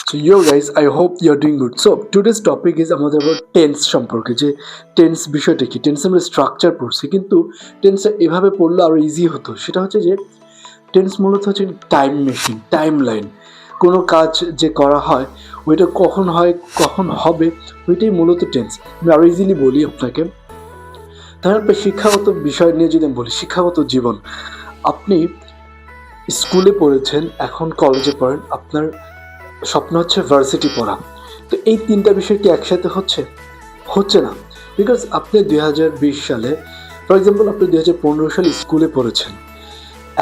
So yo guys, I hope you're doing good. So today's topic is আমাদের about tense সম্পর্কে, যে tense বিষয়টা কি। টেন্স আমরা স্ট্রাকচার পড়ছি, কিন্তু টেন্স এভাবে পড়লে আরো ইজি হতো। সেটা হচ্ছে যে টেন্স মূলত হচ্ছে টাইম মেশিন, টাইম লাইন। কোনো কাজ যে করা হয় ওইটা কখন হয়, কখন হবে, ওইটাই মূলত টেন্স। আমি আরো ইজিলি বলি আপনাকে। তাহলে আপনি শিক্ষাগত বিষয় নিয়ে যদি আমি বলি, শিক্ষাগত জীবন, আপনি স্কুলে পড়েছেন, এখন কলেজে পড়েন, আপনার স্বপ্ন হচ্ছে ভার্সিটি পড়া। তো এই তিনটা বিষয় কি একসাথে হচ্ছে না। বিকজ আপনি 2020 সালে, ফর এক্সাম্পল আপনি 2015 সালে স্কুলে পড়েছেন,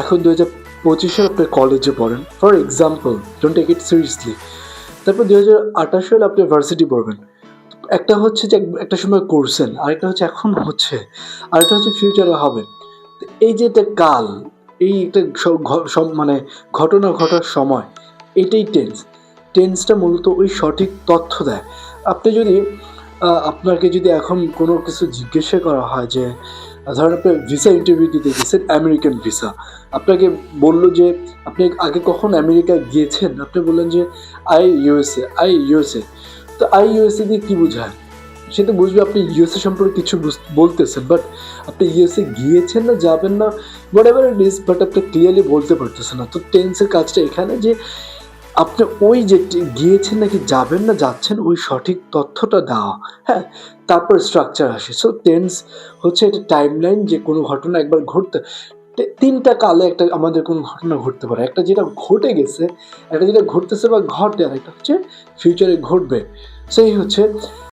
এখন 2025 সালে আপনি কলেজে পড়েন, for example, don't take it seriously. তারপর 2028 সালে আপনি ভার্সিটি পড়বেন। একটা হচ্ছে যে একটা সময় করছেন, আরেকটা হচ্ছে এখন হচ্ছে, আরেকটা হচ্ছে ফিউচারে হবে। তো এই যে একটা কাল, এই একটা মানে ঘটনা ঘটার সময়, এটাই টেন্স। টেন্সটা মূলত ওই সঠিক তথ্য দেয়। আপনি যদি আপনাকে যদি এখন কোনো কিছু জিজ্ঞাসা করা হয় যে, ধরেন আপনি ভিসা ইন্টারভিউ দিতে গেছেন, আমেরিকান ভিসা, আপনাকে বললো যে আপনি আগে কখন আমেরিকা গিয়েছেন, আপনি বললেন যে আই ইউএসএ। তো আই ইউএসএ দিয়ে কী বোঝায়? সে তো বুঝবে আপনি ইউএসএ সম্পর্কে কিছু বলতেছেন, বাট আপনি ইউএসএ গিয়েছেন না যাবেন না, what ever it is, but আপনি ক্লিয়ারলি বলতে পারতেছেন না। তো টেন্সের কাজটা এখানে যে আপনি ওই যে গিয়েছেন নাকি যাবেন না যাচ্ছেন, ওই সঠিক তথ্যটা দেওয়া। হ্যাঁ, তারপর স্ট্রাকচার আসে। সো টেন্স হচ্ছে একটা টাইম লাইন, যে কোনো ঘটনা একবার ঘটতে, তিনটা কালে একটা আমাদের কোনো ঘটনা ঘটতে পারে। একটা যেটা ঘটে গেছে, একটা যেটা ঘটতেছে বা ঘটে, আর একটা হচ্ছে ফিউচারে ঘটবে। সেই হচ্ছে